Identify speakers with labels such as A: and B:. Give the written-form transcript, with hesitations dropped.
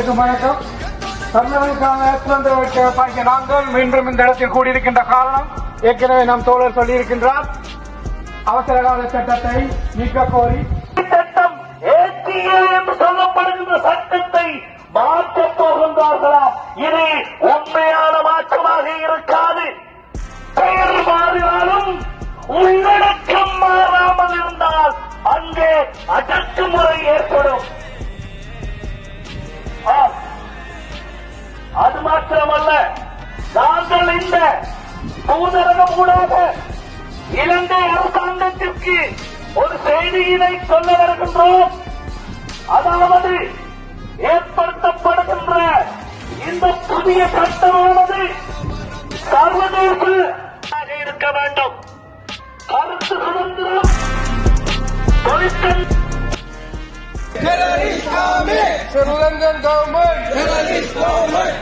A: அனைவருக்கும் வணக்கம். தமிழர்களுக்கான சுதந்திர பாய்க்க நாங்கள் மீண்டும் இந்த இடத்தில் கூடியிருக்கின்ற காரணம் ஏற்கனவே நம் தோழர் சொல்லியிருக்கின்றார். அவசர கால சட்டத்தை நீக்க கோரி
B: சட்டம் என்று சொல்லப்படுகின்ற சட்டத்தை மாற்றப் போகின்றார்களா? இது உண்மையான மாற்றமாக இருக்காது. பெயர் மாறினாலும் உள்ளடக்கம் மாறாமல் இருந்தால் அங்கே அடக்குமுறை ஏற்படும். அது மாத்திரமல்ல, நாங்கள் இந்த தூதரகம் ஊடாக இலங்கை அரசாங்கத்திற்கு ஒரு செய்தியினை சொல்ல வருகின்றோம். அதாவது ஏற்படுத்தப்படுகின்ற இந்த புதிய சட்டமானது சர்வதேச இருக்க வேண்டும். கருத்து சுதந்திரம், தொழிற்சங்க
A: Sri Lankan government, Sri Lankan government,